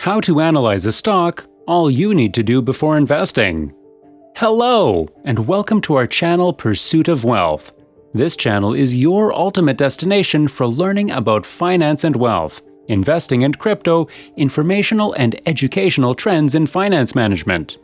How to analyze a stock, all you need to do before investing. Hello, and welcome to our channel Pursuit of Wealth. This channel is your ultimate destination for learning about finance and wealth, investing and crypto, informational and educational trends in finance management.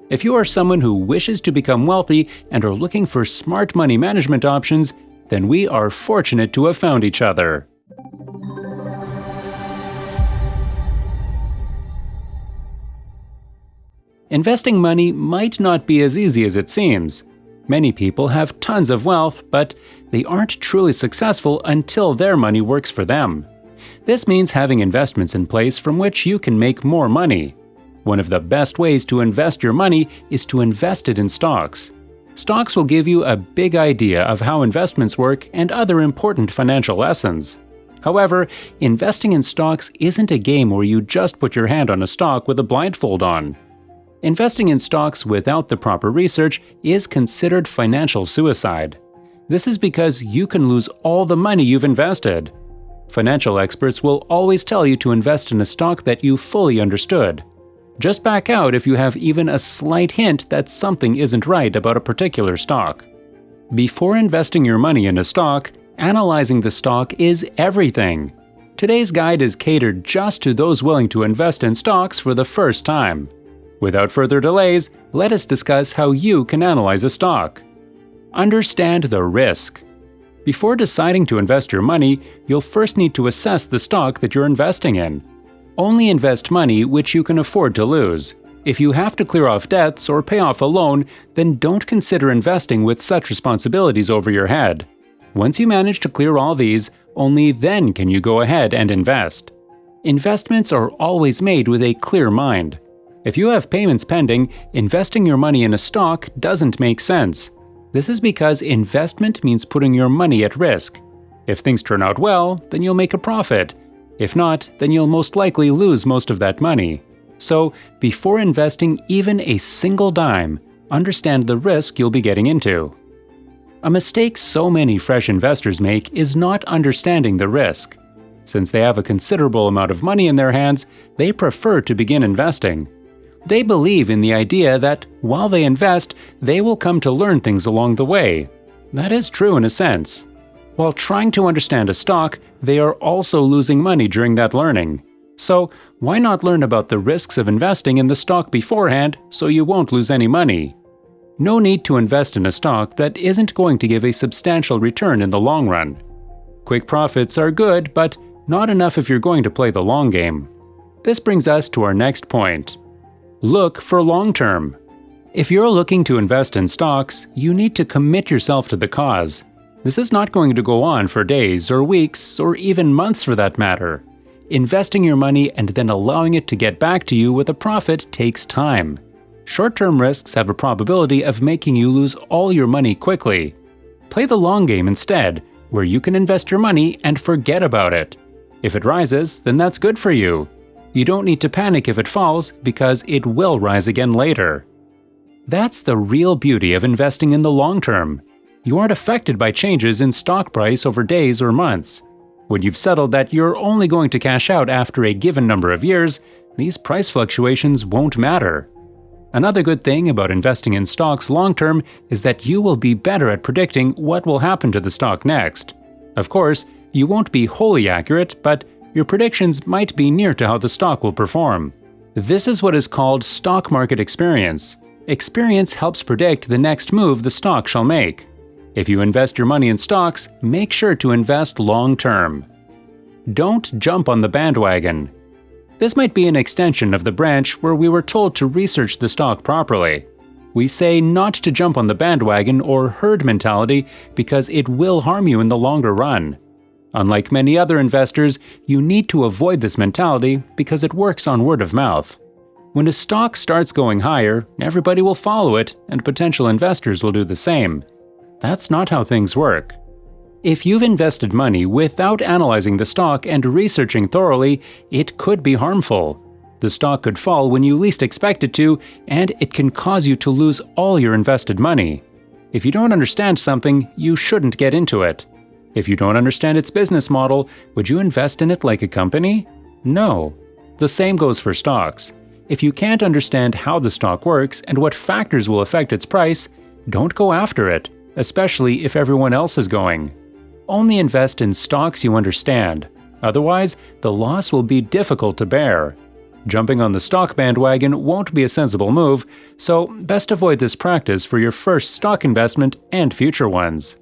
If you are someone who wishes to become wealthy and are looking for smart money management options, then we are fortunate to have found each other. Investing money might not be as easy as it seems. Many people have tons of wealth, but they aren't truly successful until their money works for them. This means having investments in place from which you can make more money. One of the best ways to invest your money is to invest it in stocks. Stocks will give you a big idea of how investments work and other important financial lessons. However, investing in stocks isn't a game where you just put your hand on a stock with a blindfold on. Investing in stocks without the proper research is considered financial suicide. This is because you can lose all the money you've invested. Financial experts will always tell you to invest in a stock that you fully understood. Just back out if you have even a slight hint that something isn't right about a particular stock. Before investing your money in a stock, analyzing the stock is everything. Today's guide is catered just to those willing to invest in stocks for the first time. Without further delays, let us discuss how you can analyze a stock. Understand the risk. Before deciding to invest your money, you'll first need to assess the stock that you're investing in. Only invest money which you can afford to lose. If you have to clear off debts or pay off a loan, then don't consider investing with such responsibilities over your head. Once you manage to clear all these, only then can you go ahead and invest. Investments are always made with a clear mind. If you have payments pending, investing your money in a stock doesn't make sense. This is because investment means putting your money at risk. If things turn out well, then you'll make a profit. If not, then you'll most likely lose most of that money. So, before investing even a single dime, understand the risk you'll be getting into. A mistake so many fresh investors make is not understanding the risk. Since they have a considerable amount of money in their hands, they prefer to begin investing. They believe in the idea that while they invest, they will come to learn things along the way. That is true in a sense. While trying to understand a stock, they are also losing money during that learning. So, why not learn about the risks of investing in the stock beforehand so you won't lose any money? No need to invest in a stock that isn't going to give a substantial return in the long run. Quick profits are good, but not enough if you're going to play the long game. This brings us to our next point. Look for long-term. If you're looking to invest in stocks, you need to commit yourself to the cause. This is not going to go on for days or weeks or even months for that matter. Investing your money and then allowing it to get back to you with a profit takes time. Short-term risks have a probability of making you lose all your money quickly. Play the long game instead, where you can invest your money and forget about it. If it rises, then that's good for you. You don't need to panic if it falls because it will rise again later. That's the real beauty of investing in the long term. You aren't affected by changes in stock price over days or months. When you've settled that you're only going to cash out after a given number of years, these price fluctuations won't matter. Another good thing about investing in stocks long-term is that you will be better at predicting what will happen to the stock next. Of course, you won't be wholly accurate, but your predictions might be near to how the stock will perform. This is what is called stock market experience. Experience helps predict the next move the stock shall make. If you invest your money in stocks, make sure to invest long-term. Don't jump on the bandwagon. This might be an extension of the branch where we were told to research the stock properly. We say not to jump on the bandwagon or herd mentality because it will harm you in the longer run. Unlike many other investors, you need to avoid this mentality because it works on word of mouth. When a stock starts going higher, everybody will follow it and potential investors will do the same. That's not how things work. If you've invested money without analyzing the stock and researching thoroughly, it could be harmful. The stock could fall when you least expect it to, and it can cause you to lose all your invested money. If you don't understand something, you shouldn't get into it. If you don't understand its business model, would you invest in it like a company? No. The same goes for stocks. If you can't understand how the stock works and what factors will affect its price, don't go after it, especially if everyone else is going. Only invest in stocks you understand. Otherwise, the loss will be difficult to bear. Jumping on the stock bandwagon won't be a sensible move, so best avoid this practice for your first stock investment and future ones.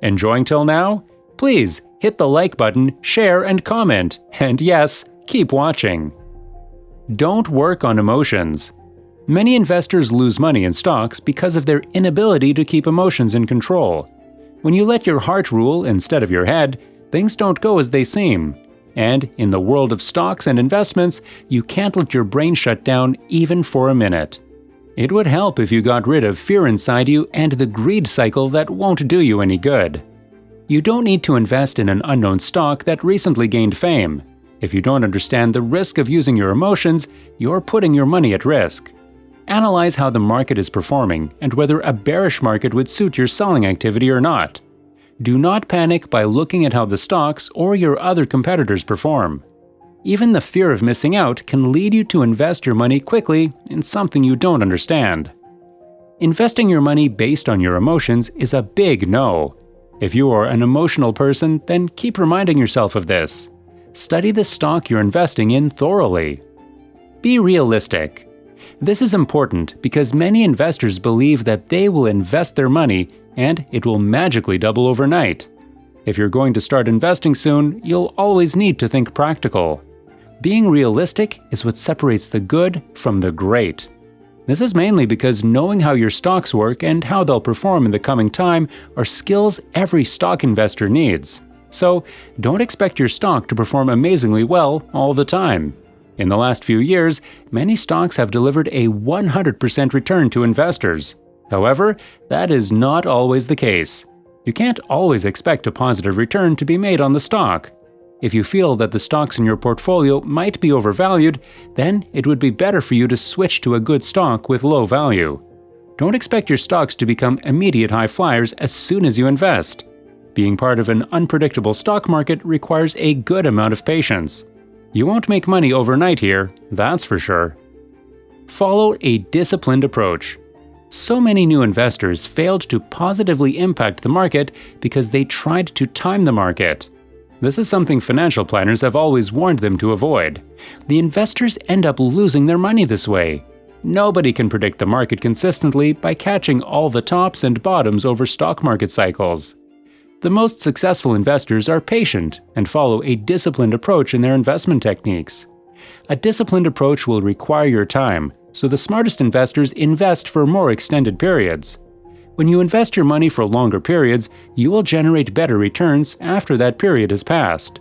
Enjoying till now? Please hit the like button, share, and comment. And yes, keep watching. Don't work on emotions. Many investors lose money in stocks because of their inability to keep emotions in control. When you let your heart rule instead of your head, things don't go as they seem. And in the world of stocks and investments, you can't let your brain shut down even for a minute. It would help if you got rid of fear inside you and the greed cycle that won't do you any good. You don't need to invest in an unknown stock that recently gained fame. If you don't understand the risk of using your emotions, you're putting your money at risk. Analyze how the market is performing and whether a bearish market would suit your selling activity or not. Do not panic by looking at how the stocks or your other competitors perform. Even the fear of missing out can lead you to invest your money quickly in something you don't understand. Investing your money based on your emotions is a big no. If you are an emotional person, then keep reminding yourself of this. Study the stock you're investing in thoroughly. Be realistic. This is important because many investors believe that they will invest their money and it will magically double overnight. If you're going to start investing soon, you'll always need to think practical. Being realistic is what separates the good from the great. This is mainly because knowing how your stocks work and how they'll perform in the coming time are skills every stock investor needs. So, don't expect your stock to perform amazingly well all the time. In the last few years, many stocks have delivered a 100% return to investors. However, that is not always the case. You can't always expect a positive return to be made on the stock. If you feel that the stocks in your portfolio might be overvalued, then it would be better for you to switch to a good stock with low value. Don't expect your stocks to become immediate high flyers as soon as you invest. Being part of an unpredictable stock market requires a good amount of patience. You won't make money overnight here, that's for sure. Follow a disciplined approach. So many new investors failed to positively impact the market because they tried to time the market. This is something financial planners have always warned them to avoid. The investors end up losing their money this way. Nobody can predict the market consistently by catching all the tops and bottoms over stock market cycles. The most successful investors are patient and follow a disciplined approach in their investment techniques. A disciplined approach will require your time, so the smartest investors invest for more extended periods. When you invest your money for longer periods, you will generate better returns after that period has passed.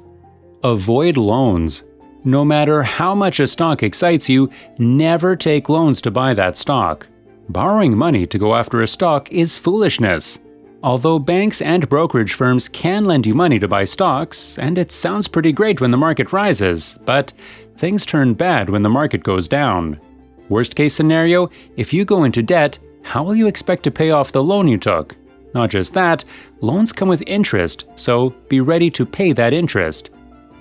Avoid loans. No matter how much a stock excites you, never take loans to buy that stock. Borrowing money to go after a stock is foolishness. Although banks and brokerage firms can lend you money to buy stocks, and it sounds pretty great when the market rises, but things turn bad when the market goes down. Worst case scenario, if you go into debt, how will you expect to pay off the loan you took? Not just that, loans come with interest, so be ready to pay that interest.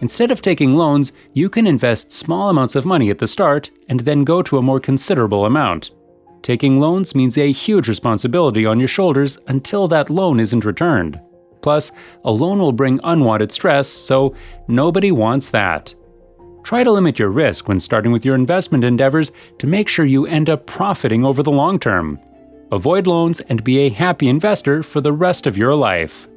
Instead of taking loans, you can invest small amounts of money at the start and then go to a more considerable amount. Taking loans means a huge responsibility on your shoulders until that loan isn't returned. Plus, a loan will bring unwanted stress, so nobody wants that. Try to limit your risk when starting with your investment endeavors to make sure you end up profiting over the long term. Avoid loans and be a happy investor for the rest of your life.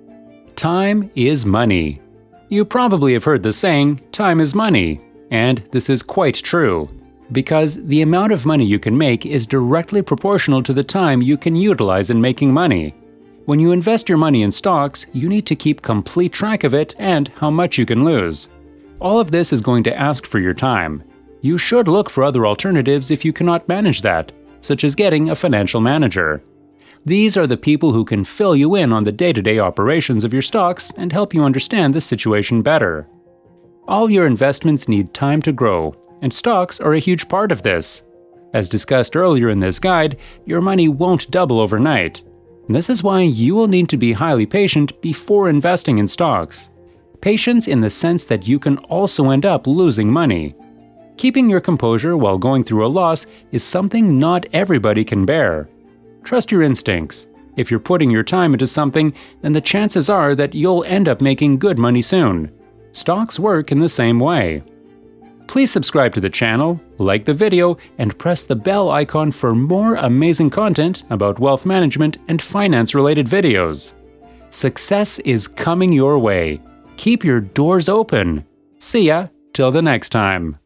Time is money. You probably have heard the saying, time is money, and this is quite true. Because the amount of money you can make is directly proportional to the time you can utilize in making money. When you invest your money in stocks, you need to keep complete track of it and how much you can lose. All of this is going to ask for your time. You should look for other alternatives if you cannot manage that, such as getting a financial manager. These are the people who can fill you in on the day-to-day operations of your stocks and help you understand the situation better. All your investments need time to grow, and stocks are a huge part of this. As discussed earlier in this guide, your money won't double overnight. This is why you will need to be highly patient before investing in stocks. Patience in the sense that you can also end up losing money. Keeping your composure while going through a loss is something not everybody can bear. Trust your instincts. If you're putting your time into something, then the chances are that you'll end up making good money soon. Stocks work in the same way. Please subscribe to the channel, like the video, and press the bell icon for more amazing content about wealth management and finance-related videos. Success is coming your way. Keep your doors open. See ya till the next time.